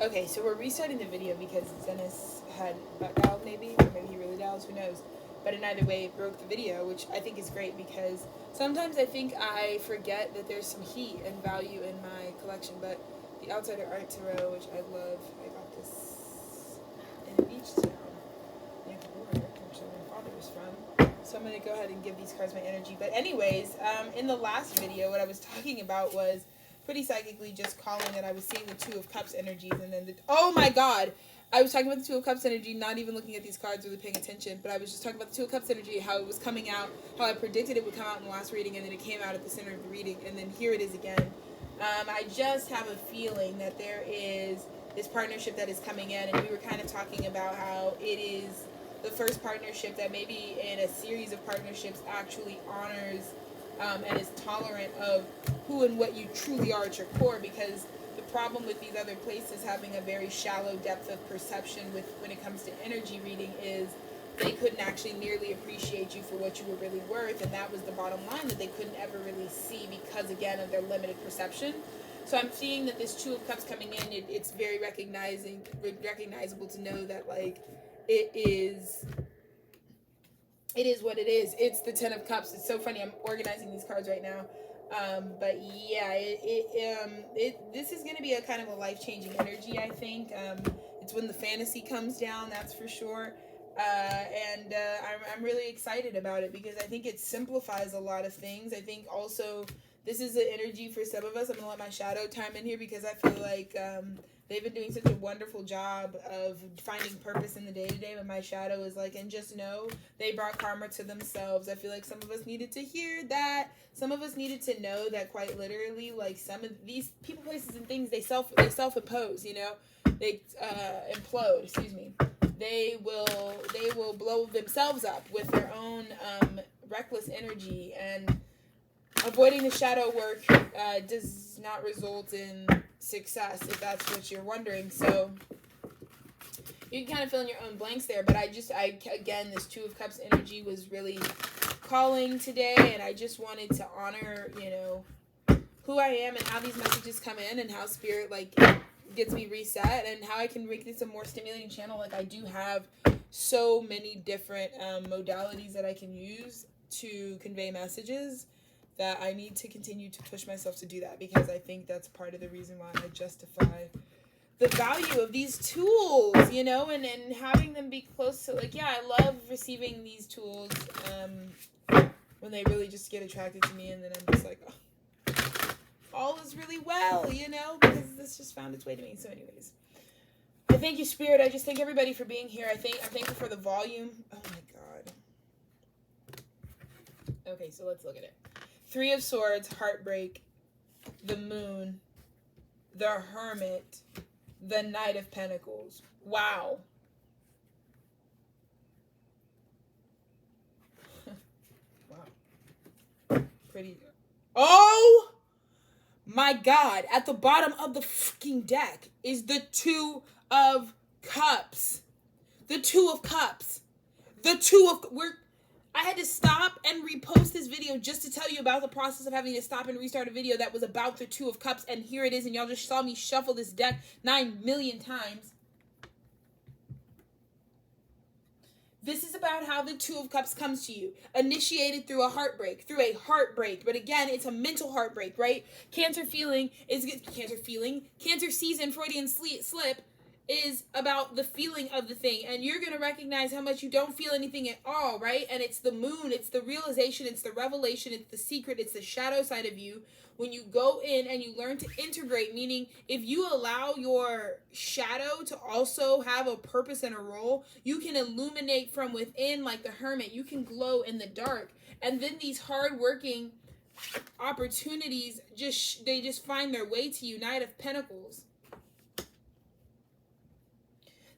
Okay, so we're restarting the video because Dennis had dialed maybe, or maybe he really dials, who knows. But in either way, it broke the video, which I think is great because sometimes I think I forget that there's some heat and value in my collection. But the Outsider Art Tarot, which I love, I got this in a beach town near the border, which my father was from. So I'm going to go ahead and give these cards my energy. But anyways, in the last video, what I was talking about was pretty psychically just calling that I was seeing the Two of Cups energies, and then oh my god, I was talking about the Two of Cups energy, not even looking at these cards, really paying attention, but I was just talking about the Two of Cups energy, how it was coming out, how I predicted it would come out in the last reading, and then it came out at the center of the reading, and then here it is again. I just have a feeling that there is this partnership that is coming in, and we were kind of talking about how it is the first partnership that maybe in a series of partnerships actually honors and is tolerant of who and what you truly are at your core, because the problem with these other places having a very shallow depth of perception with when it comes to energy reading is they couldn't actually nearly appreciate you for what you were really worth, and that was the bottom line, that they couldn't ever really see because, again, of their limited perception. So I'm seeing that this Two of Cups coming in, it's very recognizable to know that, like, it is what it is. It's the Ten of Cups. It's so funny. I'm organizing these cards right now. But yeah, this is going to be a kind of a life-changing energy, I think. It's when the fantasy comes down, that's for sure. I'm really excited about it because I think it simplifies a lot of things. I think also this is the energy for some of us. I'm going to let my shadow time in here because I feel like they've been doing such a wonderful job of finding purpose in the day-to-day, but my shadow is like, and just know they brought karma to themselves. I feel like some of us needed to hear that. Some of us needed to know that quite literally, like, some of these people, places, and things, they self-impose, you know? They implode, excuse me. They will blow themselves up with their own reckless energy, and avoiding the shadow work does not result in success, if that's what you're wondering. So you can kind of fill in your own blanks there, but again, this Two of Cups energy was really calling today, and I just wanted to honor, you know, who I am and how these messages come in and how spirit, like, gets me reset and how I can make this a more stimulating channel. Like, I do have so many different modalities that I can use to convey messages that I need to continue to push myself to do that, because I think that's part of the reason why I justify the value of these tools, you know, and having them be close to, like, yeah, I love receiving these tools when they really just get attracted to me, and then I'm just like, oh, all is really well, you know, because this just found its way to me. So anyways, I thank you, Spirit. I just thank everybody for being here. I'm thankful for the volume. Oh my God. Okay, so let's look at it. Three of Swords, Heartbreak, the Moon, the Hermit, the Knight of Pentacles. Wow. Wow. Pretty. Oh my God. At the bottom of the freaking deck is the Two of Cups. The Two of Cups. The Two of... I had to stop and repost this video just to tell you about the process of having to stop and restart a video that was about the Two of Cups, and here it is, and y'all just saw me shuffle this deck 9 million times. This is about how the Two of Cups comes to you, initiated through a heartbreak, but again, it's a mental heartbreak, right? Cancer season, Freudian slip, is about the feeling of the thing, and you're going to recognize how much you don't feel anything at all, right? And it's the moon, it's the realization, it's the revelation, it's the secret, it's the shadow side of you. When you go in and you learn to integrate, meaning if you allow your shadow to also have a purpose and a role, you can illuminate from within like the hermit. You can glow in the dark, and then these hard-working opportunities they just find their way to you. Knight of Pentacles.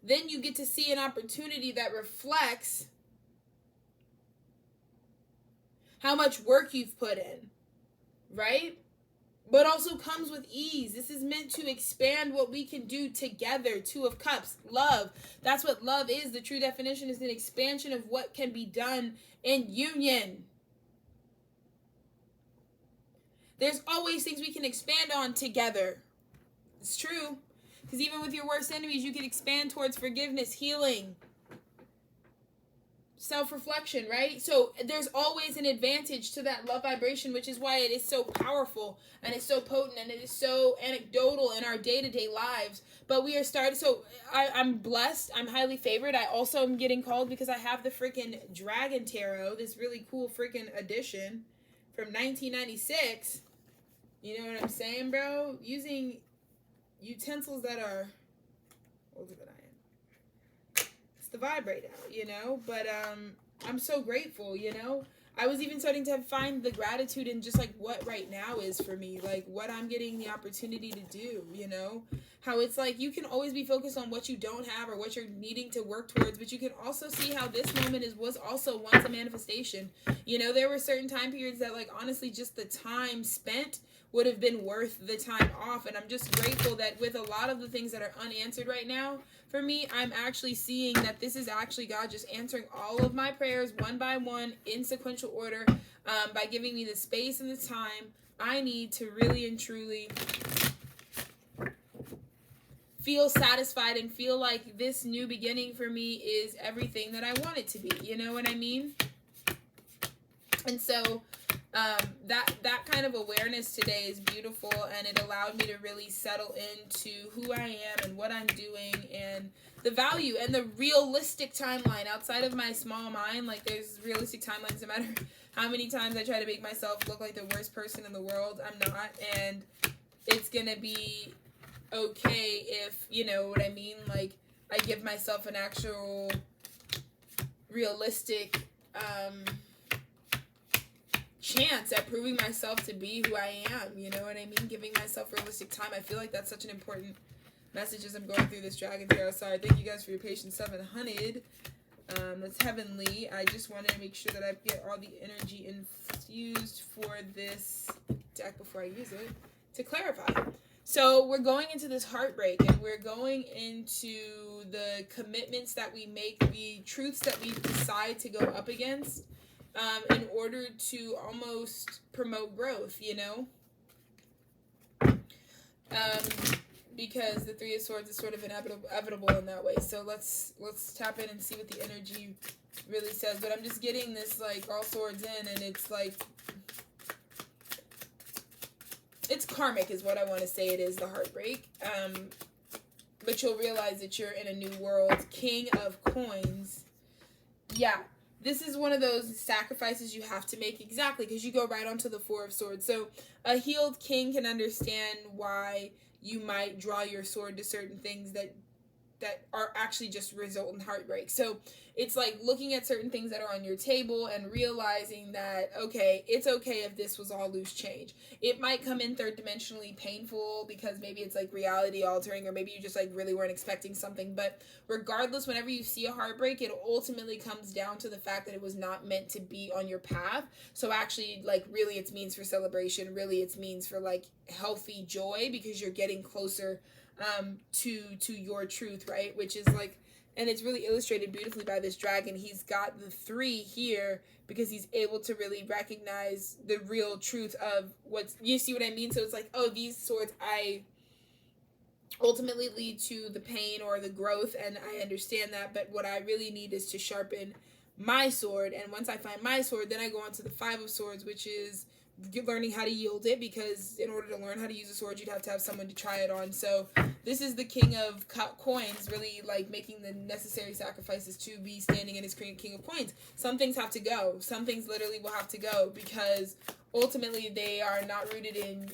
Then you get to see an opportunity that reflects how much work you've put in, right? But also comes with ease. This is meant to expand what we can do together. Two of Cups, love. That's what love is. The true definition is an expansion of what can be done in union. There's always things we can expand on together. It's true. Because even with your worst enemies, you can expand towards forgiveness, healing, self-reflection, right? So there's always an advantage to that love vibration, which is why it is so powerful and it's so potent and it is so anecdotal in our day-to-day lives. But we are starting, so I'm blessed, I'm highly favored. I also am getting called because I have the freaking Dragon Tarot, this really cool freaking edition from 1996. You know what I'm saying, bro? Using utensils that are older than I am. It's the vibe right now, you know? But I'm so grateful, you know? I was even starting to find the gratitude in just like what right now is for me, like what I'm getting the opportunity to do, you know? How it's like you can always be focused on what you don't have or what you're needing to work towards, but you can also see how this moment was also once a manifestation. You know, there were certain time periods that like honestly just the time spent would have been worth the time off. And I'm just grateful that with a lot of the things that are unanswered right now, for me, I'm actually seeing that this is actually God just answering all of my prayers one by one in sequential order, by giving me the space and the time I need to really and truly feel satisfied and feel like this new beginning for me is everything that I want it to be. You know what I mean? And so that kind of awareness today is beautiful, and it allowed me to really settle into who I am and what I'm doing and the value and the realistic timeline outside of my small mind. Like there's realistic timelines no matter how many times I try to make myself look like the worst person in the world. I'm not, and it's gonna be okay if, you know what I mean, like I give myself an actual realistic chance at proving myself to be who I am, you know what I mean? Giving myself realistic time. I feel like that's such an important message as I'm going through this Dragon Tarot. Sorry, thank you guys for your patience. 700. That's heavenly. I just wanted to make sure that I get all the energy infused for this deck before I use it to clarify. So we're going into this heartbreak, and we're going into the commitments that we make, the truths that we decide to go up against, in order to almost promote growth, you know? Because the Three of Swords is sort of inevitable in that way. So let's tap in and see what the energy really says. But I'm just getting this, like, all swords in, and it's like, it's karmic is what I want to say it is, the heartbreak. But you'll realize that you're in a new world. King of Coins. Yeah. This is one of those sacrifices you have to make, exactly, because you go right onto the Four of Swords. So a healed king can understand why you might draw your sword to certain things that are actually just result in heartbreak. So it's like looking at certain things that are on your table and realizing that, okay, it's okay if this was all loose change. It might come in third dimensionally painful because maybe it's like reality altering, or maybe you just like really weren't expecting something. But regardless, whenever you see a heartbreak, it ultimately comes down to the fact that it was not meant to be on your path. So actually, like, really it's means for celebration. Really it's means for like healthy joy, because you're getting closer to your truth, right? Which is like, and it's really illustrated beautifully by this dragon. He's got the 3 here because he's able to really recognize the real truth of what's, you see what I mean? So it's like, oh, these swords I ultimately lead to the pain or the growth, and I understand that, but what I really need is to sharpen my sword. And once I find my sword, then I go on to the 5 of Swords, which is learning how to yield it, because in order to learn how to use a sword, you'd have to have someone to try it on. So this is the King of Coins, really like making the necessary sacrifices to be standing in his King of Coins. Some things have to go. Some things literally will have to go, because ultimately they are not rooted in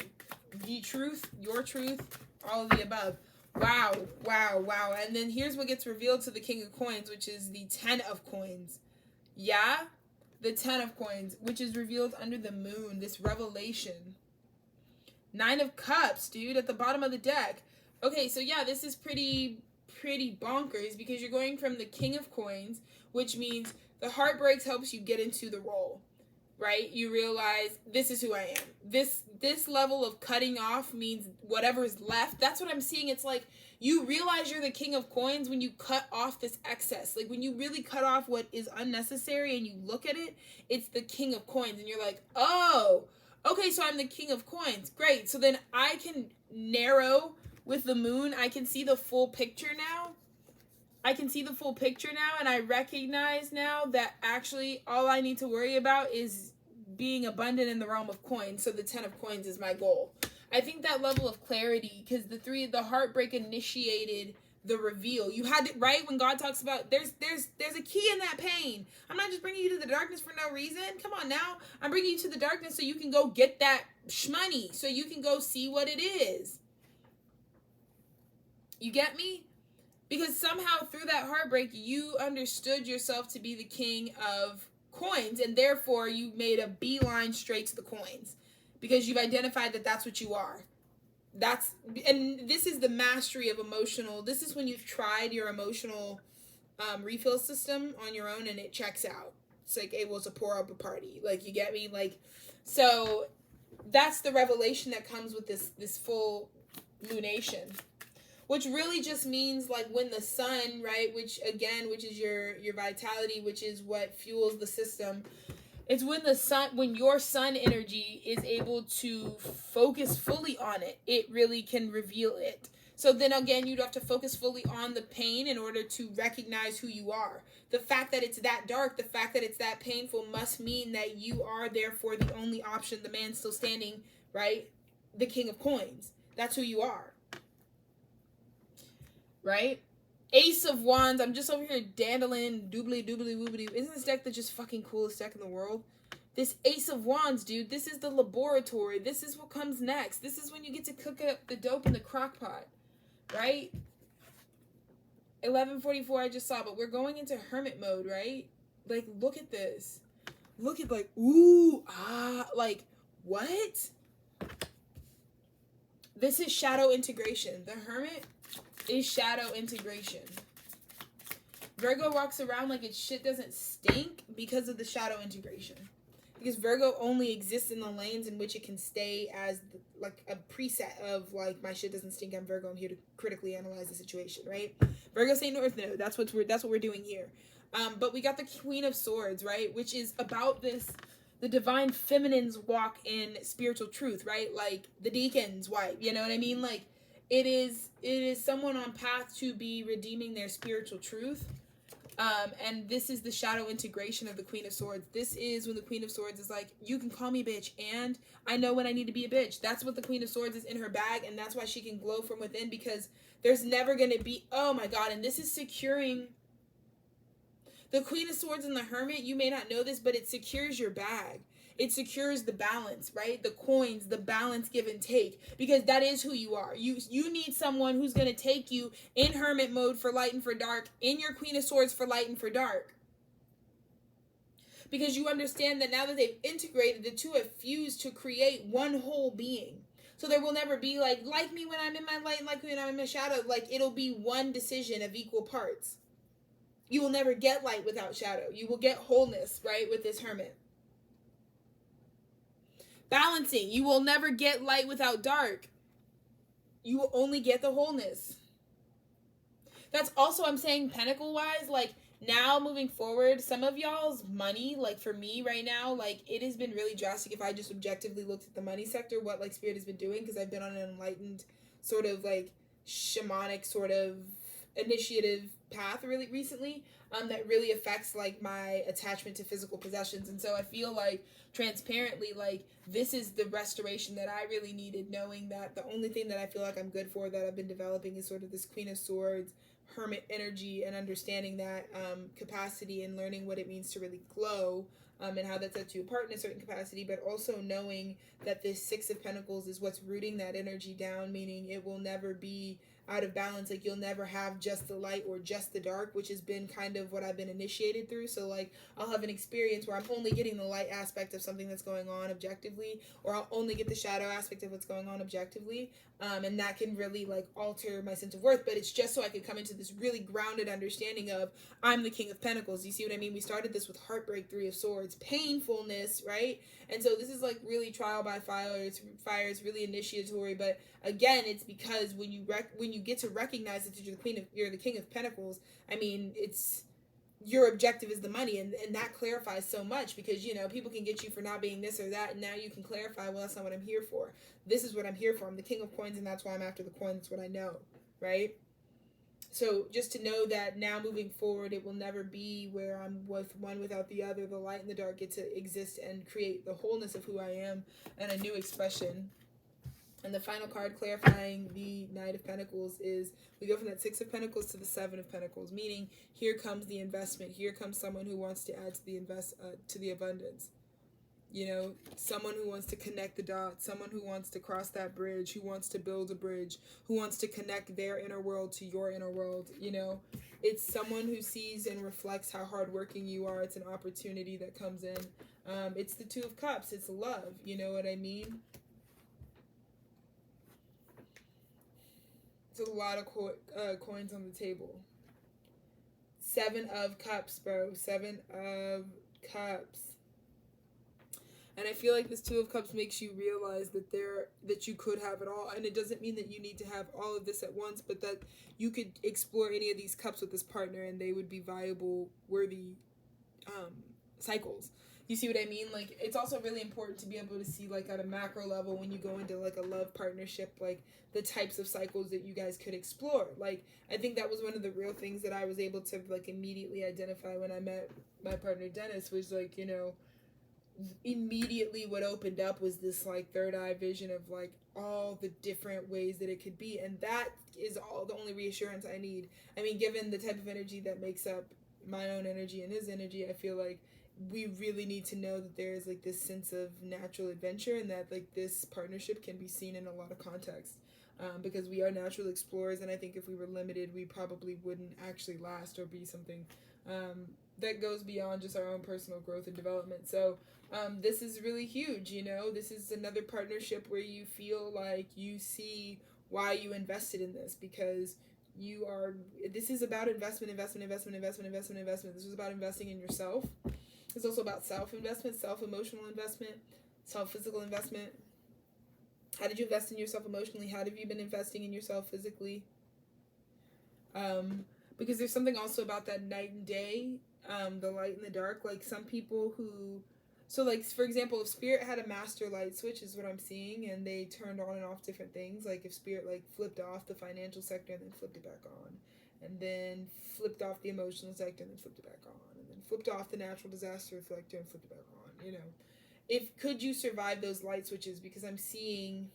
the truth, your truth, all of the above. Wow, wow, wow. And then here's what gets revealed to the King of Coins, which is the 10 of Coins. Yeah? The 10 of Coins, which is revealed under the moon, this revelation. 9 of Cups, dude, at the bottom of the deck. Okay, so yeah, this is pretty bonkers, because you're going from the King of Coins, which means the heartbreaks helps you get into the role, right? You realize this is who I am. This level of cutting off means whatever's left. That's what I'm seeing. It's like you realize you're the King of Coins when you cut off this excess. Like when you really cut off what is unnecessary and you look at it, it's the King of Coins. And you're like, oh, okay, so I'm the King of Coins. Great. So then I can narrow with the moon, I can see the full picture now. And I recognize now that actually all I need to worry about is being abundant in the realm of coins. So the 10 of coins is my goal. I think that level of clarity, because the heartbreak initiated the reveal. You had it right when God talks about there's a key in that pain. I'm not just bringing you to the darkness for no reason. Come on now. I'm bringing you to the darkness so you can go get that shmoney, so you can go see what it is. You get me? Because somehow through that heartbreak, you understood yourself to be the king of coins, and therefore you made a beeline straight to the coins because you've identified that that's what you are. And this is the mastery of emotional. This is when you've tried your emotional refill system on your own and it checks out. It's like able to pour up a party. Like, you get me? Like, so that's the revelation that comes with this full lunation. Which really just means like when the sun, right, which is your vitality, which is what fuels the system. It's when your sun energy is able to focus fully on it, it really can reveal it. So then again, you'd have to focus fully on the pain in order to recognize who you are. The fact that it's that dark, the fact that it's that painful must mean that you are therefore the only option, the man still standing, right? The king of coins. That's who you are. Right? Ace of Wands. I'm just over here dandling, doobly woobly. Isn't this deck the just fucking coolest deck in the world? This Ace of Wands, dude. This is the laboratory. This is what comes next. This is when you get to cook up the dope in the crock pot. Right? 11:44 I just saw, but we're going into hermit mode, right? Like, look at this. Look at, like, ooh, like, what? This is shadow integration. The hermit is shadow integration. Virgo walks around like its shit doesn't stink because of the shadow integration. Because Virgo only exists in the lanes in which it can stay as like a preset of like, my shit doesn't stink, I'm Virgo, I'm here to critically analyze the situation, right? Virgo say North Node. That's what we're doing here. But we got the Queen of Swords, right? Which is about the divine feminine's walk in spiritual truth, right? Like the deacon's wife, you know what I mean? Like, it is someone on path to be redeeming their spiritual truth. And this is the shadow integration of the Queen of Swords. This is when the Queen of Swords is like, you can call me bitch, and I know when I need to be a bitch. That's what the Queen of Swords is in her bag, and that's why she can glow from within, because there's never going to be, oh my God, and this is securing. The Queen of Swords and the Hermit, you may not know this, but it secures your bag. It secures the balance, right? The coins, the balance, give and take, because that is who you are. You need someone who's going to take you in hermit mode for light and for dark, in your Queen of Swords for light and for dark. Because you understand that now that they've integrated, the two have fused to create one whole being. So there will never be like me when I'm in my light and like me when I'm in my shadow. Like, it'll be one decision of equal parts. You will never get light without shadow. You will get wholeness, right, with this hermit. Balancing. You will never get light without dark. You will only get the wholeness. That's also, I'm saying, pentacle-wise, like, now moving forward, some of y'all's money, like, for me right now, like, it has been really drastic if I just objectively looked at the money sector, what, like, Spirit has been doing, because I've been on an enlightened sort of, like, shamanic sort of initiative path really recently, that really affects like my attachment to physical possessions. And so I feel like transparently, like, this is the restoration that I really needed, knowing that the only thing that I feel like I'm good for, that I've been developing, is sort of this Queen of Swords hermit energy, and understanding that capacity, and learning what it means to really glow, and how that sets you apart in a certain capacity, but also knowing that this Six of Pentacles is what's rooting that energy down, meaning it will never be out of balance. Like, you'll never have just the light or just the dark, which has been kind of what I've been initiated through. So like, I'll have an experience where I'm only getting the light aspect of something that's going on objectively, or I'll only get the shadow aspect of what's going on objectively, and that can really like alter my sense of worth. But it's just so I could come into this really grounded understanding of, I'm the King of Pentacles. You see what I mean? We started this with heartbreak, Three of Swords, painfulness, right? And so this is like really trial by fire. It's really initiatory. But again, it's because when you get to recognize that you're the King of Pentacles, I mean, it's your objective is the money, and that clarifies so much, because you know people can get you for not being this or that, and now you can clarify, well, that's not what I'm here for. This is what I'm here for. I'm the king of coins, and that's why I'm after the coin. That's what I know, right? So just to know that now moving forward, it will never be where I'm with one without the other. The light and the dark get to exist and create the wholeness of who I am and a new expression. And the final card clarifying the Knight of Pentacles is, we go from that Six of Pentacles to the Seven of Pentacles, meaning here comes the investment. Here comes someone who wants to add to the to the abundance. You know, someone who wants to connect the dots, someone who wants to cross that bridge, who wants to build a bridge, who wants to connect their inner world to your inner world. You know, it's someone who sees and reflects how hardworking you are. It's an opportunity that comes in. It's the Two of Cups. It's love. You know what I mean? It's a lot of coins on the table. Seven of Cups, bro. Seven of Cups. And I feel like this Two of Cups makes you realize that you could have it all. And it doesn't mean that you need to have all of this at once, but that you could explore any of these cups with this partner and they would be viable, worthy cycles. You see what I mean? Like, it's also really important to be able to see, like, at a macro level when you go into, like, a love partnership, like, the types of cycles that you guys could explore. Like, I think that was one of the real things that I was able to, like, immediately identify when I met my partner Dennis, was, like, you know, immediately what opened up was this, like, third eye vision of, like, all the different ways that it could be. And that is all the only reassurance I need. I mean, given the type of energy that makes up my own energy and his energy, I feel like we really need to know that there is, like, this sense of natural adventure, and that, like, this partnership can be seen in a lot of contexts, because we are natural explorers, and I think if we were limited, we probably wouldn't actually last or be something that goes beyond just our own personal growth and development. So this is really huge. You know, this is another partnership where you feel like you see why you invested in this, because this is about investment. This is about investing in yourself. It's also about self-investment, self-emotional investment, self-physical investment. How did you invest in yourself emotionally? How have you been investing in yourself physically? Because there's something also about that night and day, the light and the dark. Like, some people who... So, like, for example, if Spirit had a master light switch, is what I'm seeing, and they turned on and off different things. Like, if Spirit, like, flipped off the financial sector and then flipped it back on, and then flipped off the emotional sector and then flipped it back on, flipped off the natural disaster reflector and flipped it back on, you know. Could you survive those light switches? Because I'm seeing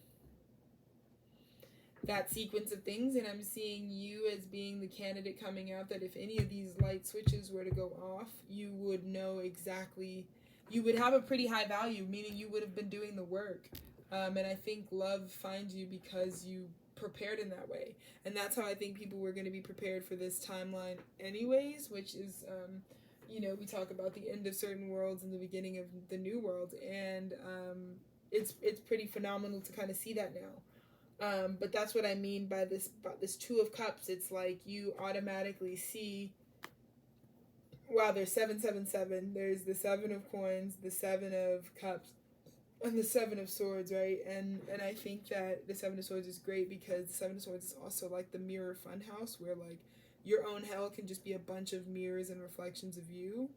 that sequence of things, and I'm seeing you as being the candidate coming out that if any of these light switches were to go off, you would know exactly, you would have a pretty high value, meaning you would have been doing the work. And I think love finds you because you prepared in that way. And that's how I think people were going to be prepared for this timeline anyways, which is... you know, we talk about the end of certain worlds and the beginning of the new world, and it's pretty phenomenal to kind of see that now. But that's what I mean by this Two of Cups. It's like you automatically see, wow, there's 777. There's the Seven of Coins, the Seven of Cups, and the Seven of Swords, right? And I think that the Seven of Swords is great because the Seven of Swords is also like the mirror funhouse, where, like, your own hell can just be a bunch of mirrors and reflections of you.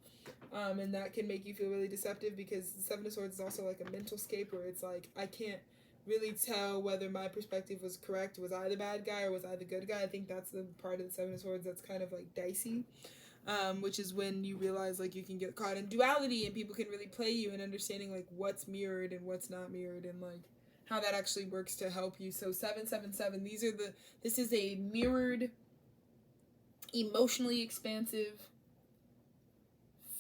And that can make you feel really deceptive, because the Seven of Swords is also like a mental scape where it's like, I can't really tell whether my perspective was correct. Was I the bad guy or was I the good guy? I think that's the part of the Seven of Swords that's kind of like dicey, which is when you realize, like, you can get caught in duality and people can really play you, and understanding, like, what's mirrored and what's not mirrored, and, like, how that actually works to help you. So 777, this is a mirrored, emotionally expansive,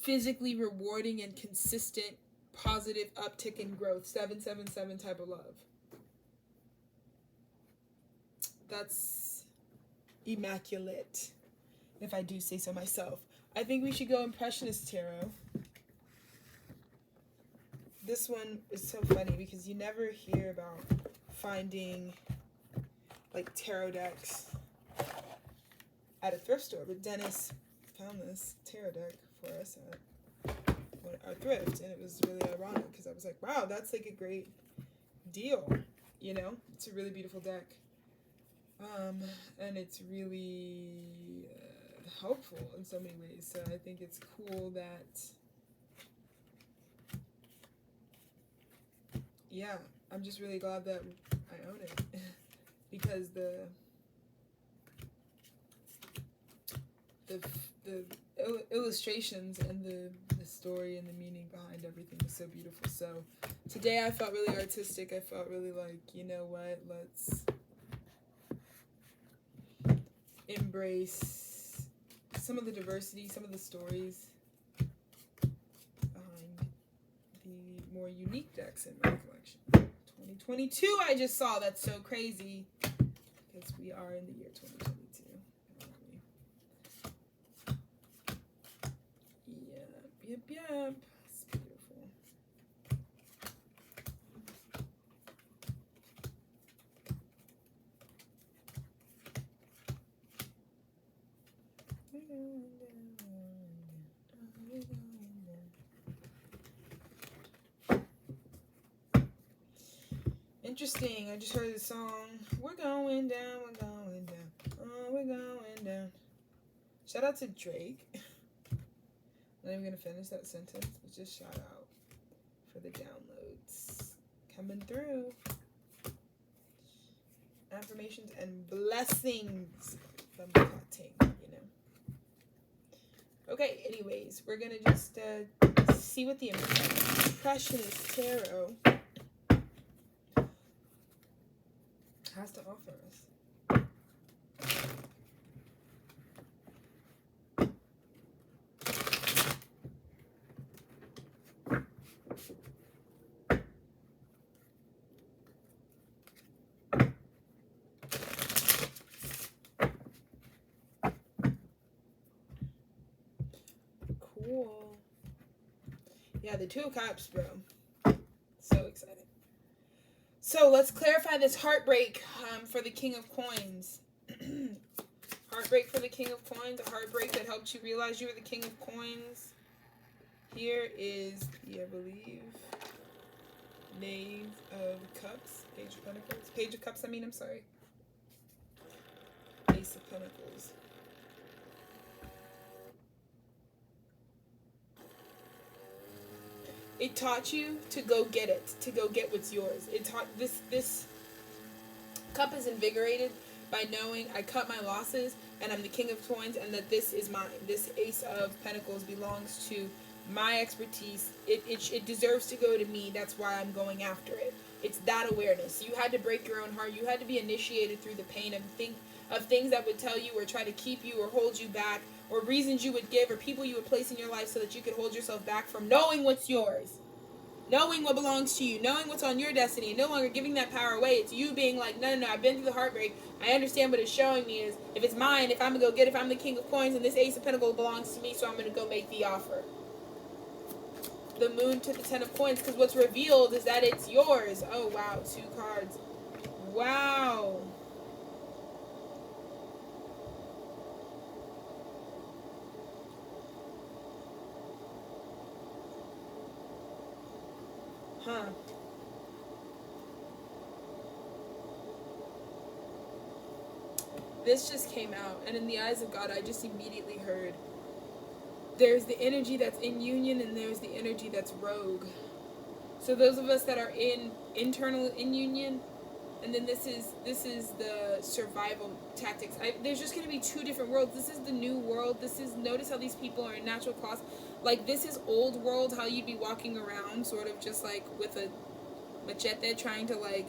physically rewarding, and consistent positive uptick in growth. 777 type of love. That's immaculate, if I do say so myself. I think we should go Impressionist Tarot. This one is so funny because you never hear about finding, like, tarot decks at a thrift store, but Dennis found this tarot deck for us at our thrift, and it was really ironic because I was like, wow, that's, like, a great deal, you know? It's a really beautiful deck, and it's really helpful in so many ways. So I think it's cool that, yeah, I'm just really glad that I own it because the illustrations and the story and the meaning behind everything is so beautiful. So today I felt really artistic. I felt really like, you know what, let's embrace some of the diversity, some of the stories behind the more unique decks in my collection. 2022 I just saw, that's so crazy because we are in the year 2022. Yep. It's beautiful. Interesting. I just heard the song. We're going down, we're going down. Oh, we're going down. Shout out to Drake. I'm not even gonna finish that sentence, but just shout out for the downloads coming through. Affirmations and blessings from the cutting, you know. Okay, anyways, we're gonna just see what the Impressionist Tarot has to offer us. Cool. Yeah, the Two of Cups, bro. So excited. So let's clarify this heartbreak for the King of Coins. Heartbreak for the King of Coins. A heartbreak that helped you realize you were the King of Coins. Here is the, I believe, Knave of Cups. Page of Pentacles. Page of Cups, I'm sorry. Ace of Pentacles. It taught you to go get it, to go get what's yours. It taught this cup is invigorated by knowing I cut my losses and I'm the King of Coins and that this is mine. This Ace of Pentacles belongs to my expertise. It deserves to go to me. That's why I'm going after it. It's that awareness. You had to break your own heart. You had to be initiated through the pain of things that would tell you or try to keep you or hold you back, or reasons you would give or people you would place in your life so that you could hold yourself back from knowing what's yours, knowing what belongs to you, knowing what's on your destiny, and no longer giving that power away. It's you being like, no, I've been through the heartbreak. I understand what it's showing me is if it's mine, if I'm going to go get it, if I'm the King of Coins and this Ace of Pentacles belongs to me, so I'm going to go make the offer. The Moon to the Ten of Coins, because what's revealed is that it's yours. Oh, wow, 2 cards. Wow. Huh. This just came out, and in the eyes of God, I just immediately heard there's the energy that's in union and there's the energy that's rogue. So those of us that are in internal in union, and then this is the survival tactics. There's just going to be 2 different worlds. This is the new world. Notice how these people are in natural cloth. Like, this is old world, how you'd be walking around sort of just like with a machete trying to like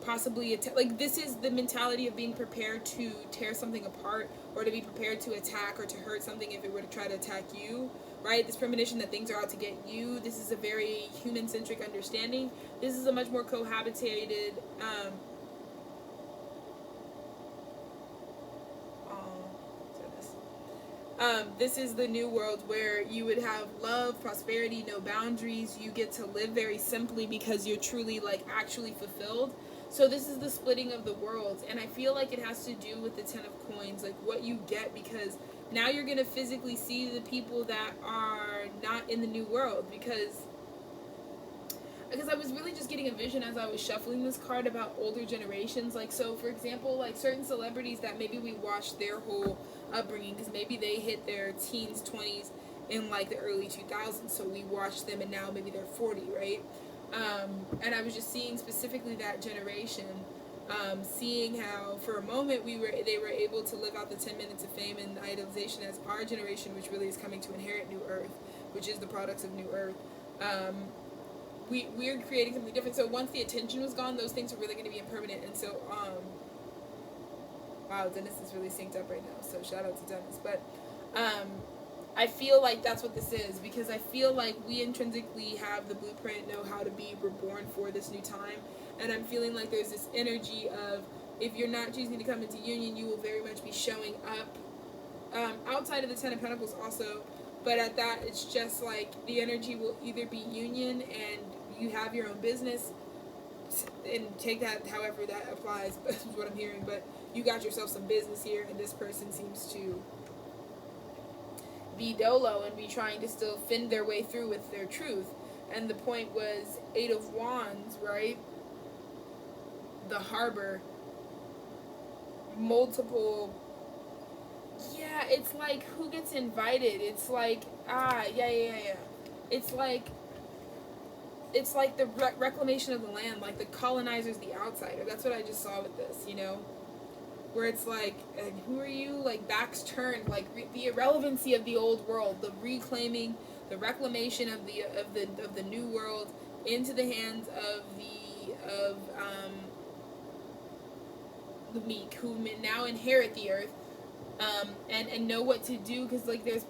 possibly like, this is the mentality of being prepared to tear something apart or to be prepared to attack or to hurt something if it were to try to attack you, right? This premonition that things are out to get you. This is a very human-centric understanding. This is a much more cohabitated this is the new world where you would have love, prosperity, no boundaries. You get to live very simply because you're truly like actually fulfilled. So this is the splitting of the worlds, and I feel like it has to do with the Ten of Coins, like what you get, because now you're going to physically see the people that are not in the new world, because because I was really just getting a vision as I was shuffling this card about older generations. Like, so for example, like certain celebrities that maybe we watched their whole upbringing, because maybe they hit their teens, 20s in like the early 2000s, so we watched them and now maybe they're 40, right? And I was just seeing specifically that generation, seeing how for a moment they were able to live out the 10 minutes of fame and idolization, as our generation, which really is coming to inherit New Earth, which is the products of New Earth. We're creating something different. So once the attention was gone, those things are really going to be impermanent. And so, wow, Dennis is really synced up right now. So shout out to Dennis. But I feel like that's what this is, because I feel like we intrinsically have the blueprint, know how to be reborn for this new time. And I'm feeling like there's this energy of, if you're not choosing to come into union, you will very much be showing up outside of the Ten of Pentacles also. But at that, it's just like the energy will either be union and you have your own business, and take that however that applies, but that's what I'm hearing. But you got yourself some business here, and this person seems to be dolo and be trying to still fend their way through with their truth. And the point was 8 of Wands, right? The harbor, multiple. Yeah, it's like, who gets invited? It's like, yeah. It's like the reclamation of the land, like the colonizer's the outsider. That's what I just saw with this, you know? Where it's like, and who are you? Like, backs turned, like the irrelevancy of the old world, the reclaiming, the reclamation of the new world into the hands of the meek, who now inherit the earth. And know what to do, because like there's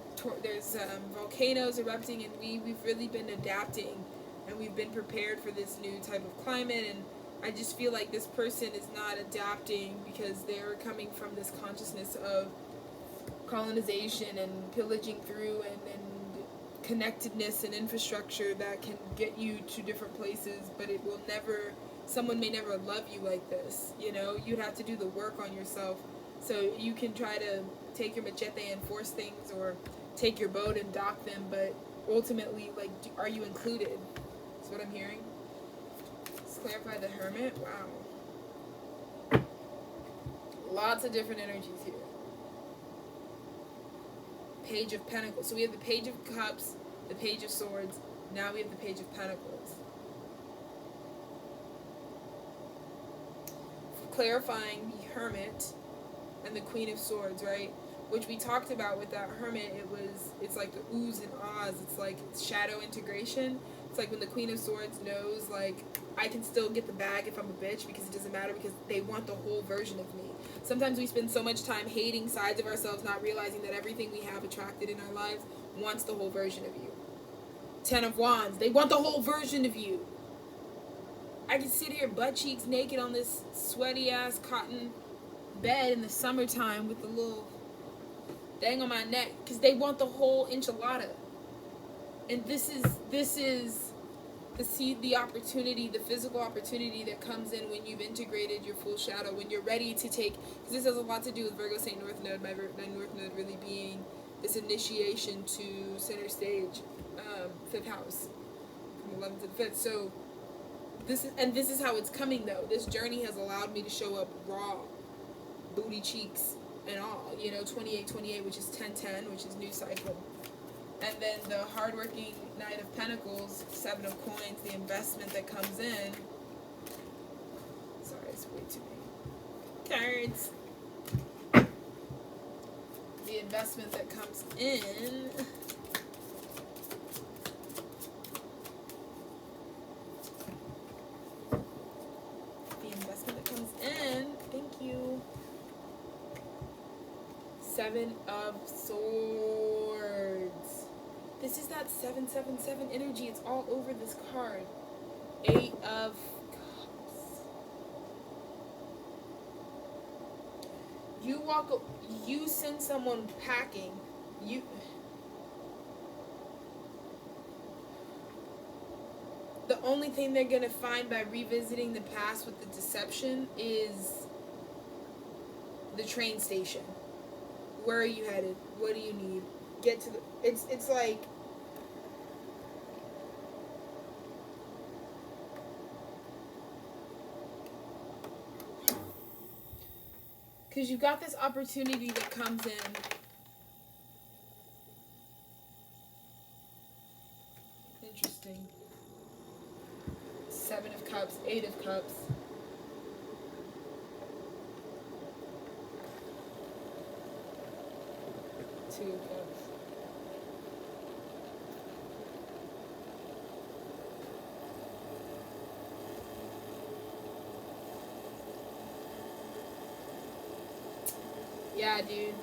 volcanoes erupting, and we've really been adapting, and we've been prepared for this new type of climate. And I just feel like this person is not adapting because they're coming from this consciousness of colonization and pillaging through and connectedness and infrastructure that can get you to different places, but it will never, someone may never love you like this, you know? You'd have to do the work on yourself. So you can try to take your machete and force things, or take your boat and dock them, but ultimately, like, are you included? That's what I'm hearing. Let's clarify the Hermit. Wow. Lots of different energies here. Page of Pentacles. So we have the Page of Cups, the Page of Swords. Now we have the Page of Pentacles. Clarifying the Hermit and the Queen of Swords, right? Which we talked about with that Hermit. It's like the oohs and ahs. It's like shadow integration. It's like when the Queen of Swords knows, like, I can still get the bag if I'm a bitch, because it doesn't matter, because they want the whole version of me. Sometimes we spend so much time hating sides of ourselves, not realizing that everything we have attracted in our lives wants the whole version of you. 10 of Wands. They want the whole version of you. I can sit here butt cheeks naked on this sweaty ass cotton bed in the summertime with the little thing on my neck, because they want the whole enchilada. And this is the opportunity, the physical opportunity that comes in when you've integrated your full shadow, when you're ready to take, because this has a lot to do with Virgo St. North Node, my North Node really being this initiation to center stage, 5th house, from 11th to the 5th. So this is how it's coming, though. This journey has allowed me to show up raw, booty cheeks and all, you know, 28-28, which is 10-10, which is new cycle. And then the hardworking Knight of Pentacles, 7 of Coins, the investment that comes in. Sorry, it's way too many cards. The investment that comes in. The investment that comes in. Thank you. 7 of Swords. This is that 777 energy. It's all over this card. 8 of Cups. You send someone packing. The only thing they're going to find by revisiting the past with the deception is the train station. Where are you headed? What do you need? Get to the... It's like... Because you've got this opportunity that comes in. Interesting. 7 of Cups, 8 of Cups. Two of Cups. Yeah, dude.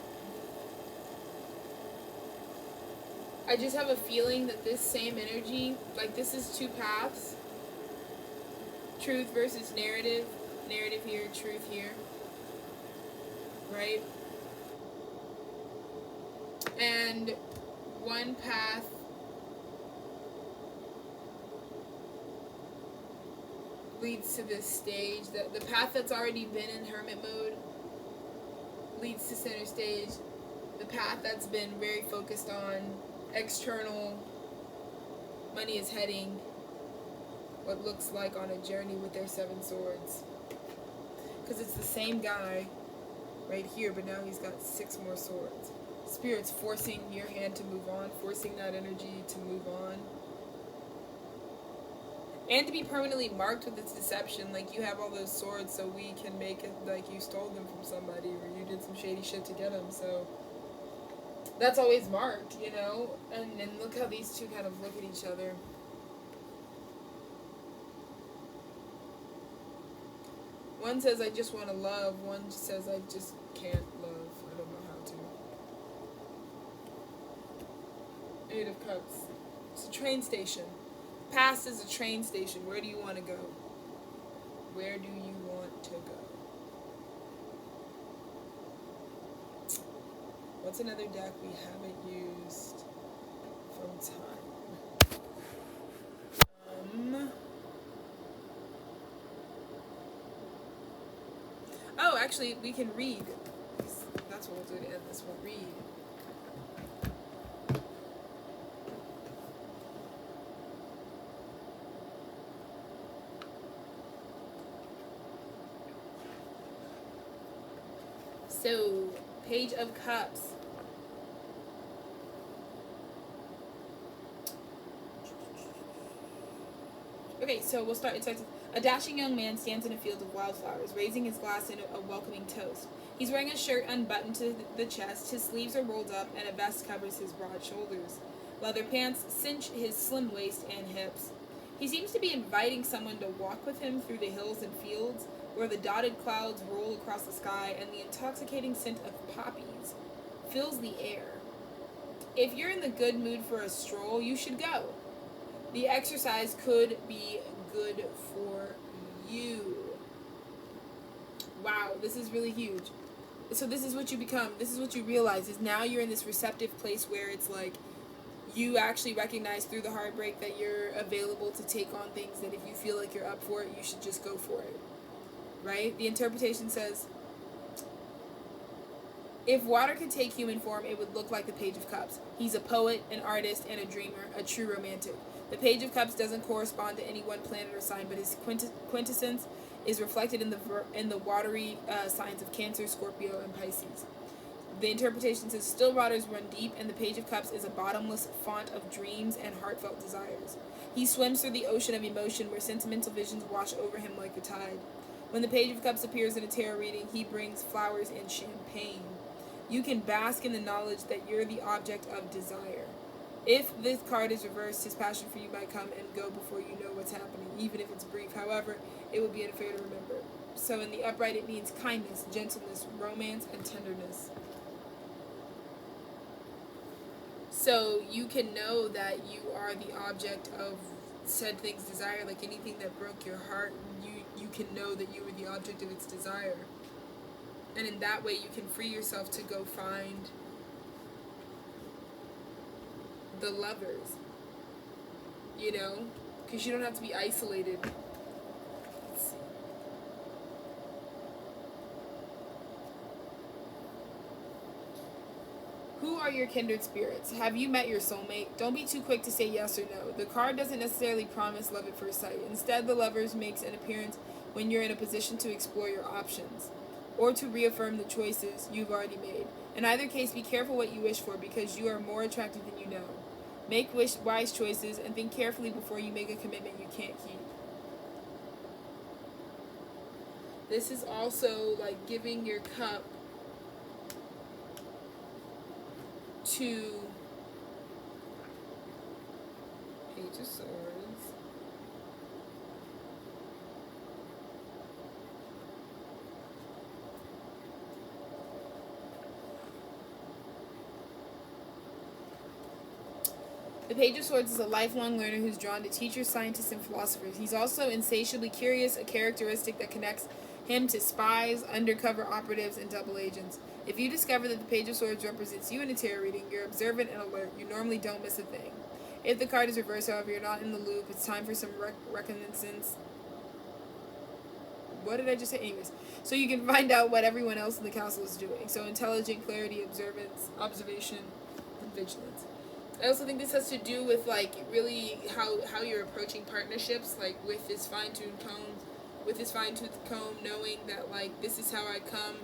I just have a feeling that this same energy, like this is two paths. Truth versus narrative. Narrative here, truth here. Right? And one path leads to this stage. The path that's already been in hermit mode leads to center stage. The path that's been very focused on external money is heading what looks like on a journey with their 7 swords. Because it's the same guy right here, but now he's got 6 more swords. Spirit's forcing your hand to move on, forcing that energy to move on. And to be permanently marked with its deception, like you have all those swords so we can make it like you stole them from somebody or you did some shady shit to get them, so that's always marked, you know? And look how these two kind of look at each other. One says, I just want to love. One says, I just can't love. I don't know how to. 8 of Cups. It's a train station. Past is a train station. Where do you want to go? Where do you want to go? What's another deck we haven't used from time? Oh, actually, we can read. That's what we'll do to end this. We'll read. So, Page of Cups. Okay, so we'll start. It starts with, a dashing young man stands in a field of wildflowers, raising his glass in a welcoming toast. He's wearing a shirt unbuttoned to the chest, his sleeves are rolled up, and a vest covers his broad shoulders. Leather pants cinch his slim waist and hips. He seems to be inviting someone to walk with him through the hills and fields, where the dotted clouds roll across the sky and the intoxicating scent of poppies fills the air. If you're in the good mood for a stroll, you should go. The exercise could be good for you. Wow, this is really huge. So this is what you become. This is what you realize, is now you're in this receptive place where it's like you actually recognize through the heartbreak that you're available to take on things, that if you feel like you're up for it, you should just go for it. Right? The interpretation says, if water could take human form, it would look like the Page of Cups. He's a poet, an artist, and a dreamer, a true romantic. The Page of Cups doesn't correspond to any one planet or sign, but his quintessence is reflected in the watery signs of Cancer, Scorpio, and Pisces. The interpretation says, still waters run deep, and the Page of Cups is a bottomless font of dreams and heartfelt desires. He swims through the ocean of emotion where sentimental visions wash over him like the tide. When the Page of Cups appears in a tarot reading, he brings flowers and champagne. You can bask in the knowledge that you're the object of desire. If this card is reversed, his passion for you might come and go before you know what's happening, even if it's brief. However, it would be unfair to remember. So in the upright, it means kindness, gentleness, romance, and tenderness. So you can know that you are the object of said thing's desire, like anything that broke your heart, you can know that you were the object of its desire. And in that way, you can free yourself to go find the lovers, you know, because you don't have to be isolated. Let's see. Who are your kindred spirits? Have you met your soulmate? Don't be too quick to say yes or no. The card doesn't necessarily promise love at first sight. Instead, the lovers makes an appearance when you're in a position to explore your options. or to reaffirm the choices you've already made. In either case, be careful what you wish for, because you are more attractive than you know. Make wise choices and think carefully before you make a commitment you can't keep. This is also like giving your cup to Page of Swords. The Page of Swords is a lifelong learner who's drawn to teachers, scientists, and philosophers. He's also insatiably curious, a characteristic that connects him to spies, undercover operatives, and double agents. If you discover that the Page of Swords represents you in a tarot reading, you're observant and alert. You normally don't miss a thing. If the card is reversed, however, you're not in the loop. It's time for some reconnaissance. What did I just say? Anyways, so you can find out what everyone else in the castle is doing. So intelligent, clarity, observation, and vigilance. I also think this has to do with like really how you're approaching partnerships, like with this fine-tooth comb, knowing that like this is how I come.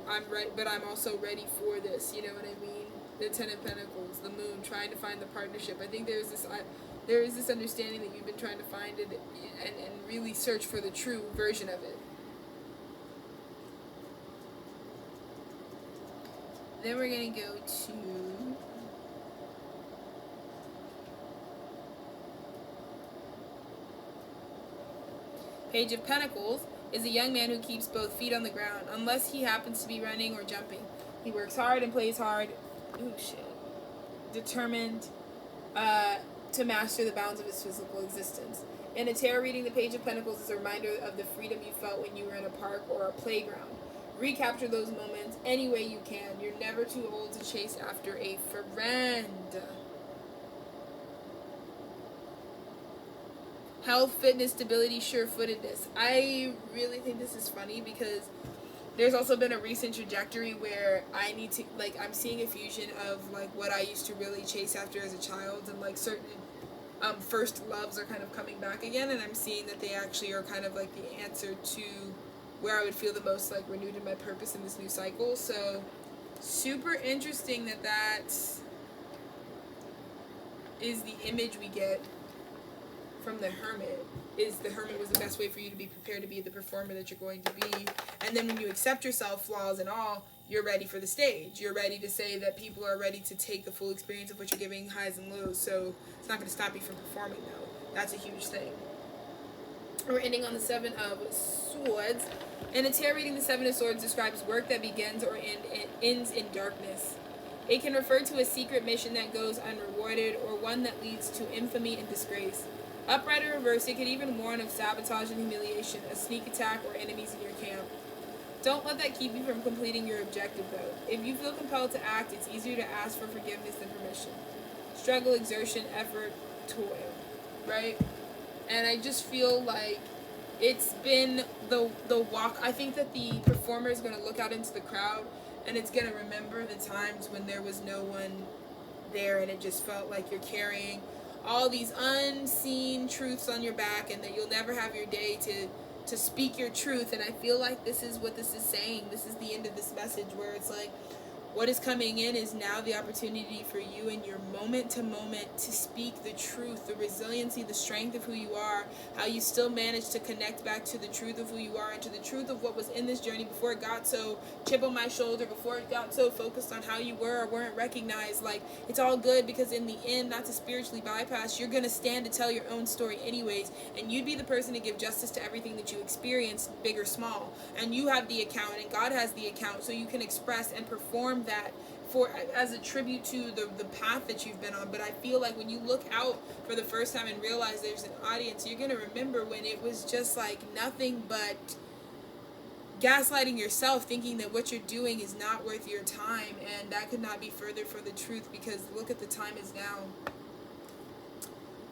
I'm right, but I'm also ready for this. You know what I mean? The Ten of Pentacles, the Moon, trying to find the partnership. I think there is this understanding that you've been trying to find it and really search for the true version of it. Then we're gonna go to Page of Pentacles is a young man who keeps both feet on the ground, unless he happens to be running or jumping. He works hard and plays hard. Ooh, shit. Determined to master the bounds of his physical existence. In a tarot reading, the Page of Pentacles is a reminder of the freedom you felt when you were in a park or a playground. Recapture those moments any way you can. You're never too old to chase after a friend. Health, fitness, stability, sure-footedness. I really think this is funny because there's also been a recent trajectory where I need to, like, I'm seeing a fusion of, like, what I used to really chase after as a child, and, like, certain first loves are kind of coming back again, and I'm seeing that they actually are kind of, like, the answer to where I would feel the most, like, renewed in my purpose in this new cycle. So, super interesting that is the image we get from the Hermit. Is the Hermit was the best way for you to be prepared to be the performer that you're going to be. And then when you accept yourself, flaws and all, you're ready for the stage. You're ready to say that people are ready to take the full experience of what you're giving, highs and lows. So it's not going to stop you from performing, though. That's a huge thing. We're ending on the Seven of Swords. In a tarot reading, the Seven of Swords describes work that begins or ends in darkness. It can refer to a secret mission that goes unrewarded or one that leads to infamy and disgrace. Upright or reversed, it could even warn of sabotage and humiliation, a sneak attack, or enemies in your camp. Don't let that keep you from completing your objective, though. If you feel compelled to act, it's easier to ask for forgiveness than permission. Struggle, exertion, effort, toil, right? And I just feel like it's been the walk. I think that the performer is going to look out into the crowd, and it's going to remember the times when there was no one there, and it just felt like you're carrying all these unseen truths on your back, and that you'll never have your day to speak your truth. And I feel like this is what this is saying. This is the end of this message, where it's like what is coming in is now the opportunity for you in your moment to moment to speak the truth, the resiliency, the strength of who you are, how you still manage to connect back to the truth of who you are and to the truth of what was in this journey before it got so chip on my shoulder, before it got so focused on how you were or weren't recognized. Like, it's all good, because in the end, not to spiritually bypass, you're going to stand to tell your own story anyways, and you'd be the person to give justice to everything that you experienced, big or small. And you have the account, and God has the account, so you can express and perform that for as a tribute to the path that you've been on. But I feel like when you look out for the first time and realize there's an audience, you're going to remember when it was just like nothing but gaslighting yourself, thinking that what you're doing is not worth your time, and that could not be further from the truth, because look at the time is now.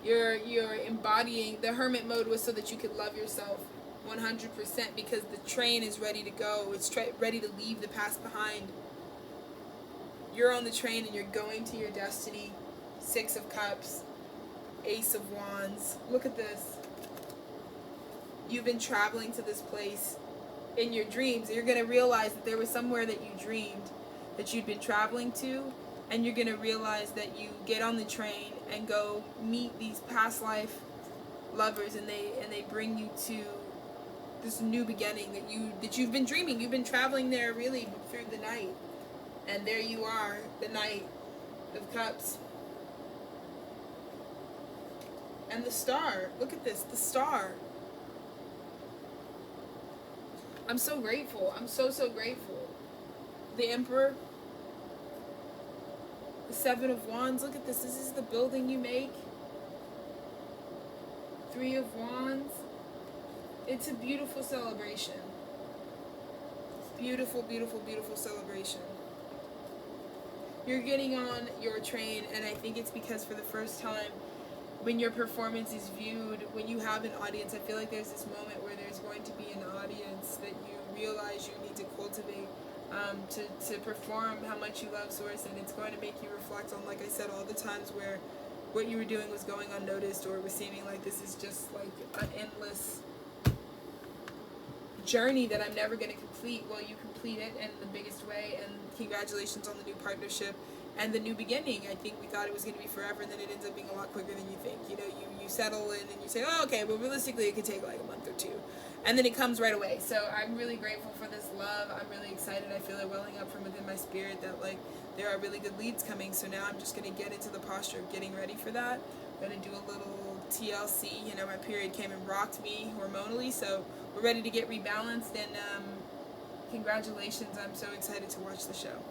You're embodying the hermit mode was so that you could love yourself 100%, because the train is ready to go. It's ready to leave the past behind. You're on the train and you're going to your destiny. Six of Cups, Ace of Wands. Look at this. You've been traveling to this place in your dreams. You're going to realize that there was somewhere that you dreamed that you'd been traveling to, and you're going to realize that you get on the train and go meet these past life lovers, and they bring you to this new beginning that you've been dreaming. You've been traveling there really through the night, and there you are, the Knight of Cups. And the star. Look at this, the star. I'm so grateful. I'm so grateful. The Emperor. The Seven of Wands. Look at this. This is the building you make. Three of Wands. It's a beautiful celebration. Beautiful, beautiful, beautiful celebration. You're getting on your train, and I think it's because for the first time, when your performance is viewed, when you have an audience, I feel like there's this moment where there's going to be an audience that you realize you need to cultivate to perform how much you love Source, and it's going to make you reflect on, like I said, all the times where what you were doing was going unnoticed, or was seeming like this is just like an endless journey that I'm never going to complete. Well, you complete it in the biggest way, and congratulations on the new partnership and the new beginning. I think we thought it was going to be forever, and then it ends up being a lot quicker than you think. You know, you settle in and you say, oh, okay, but realistically it could take like a month or two, and then it comes right away. So I'm really grateful for this love. I'm really excited. I feel it welling up from within my spirit that like there are really good leads coming. So now I'm just going to get into the posture of getting ready for that. I'm going to do a little TLC. You know, my period came and rocked me hormonally, so we're ready to get rebalanced, and congratulations. I'm so excited to watch the show.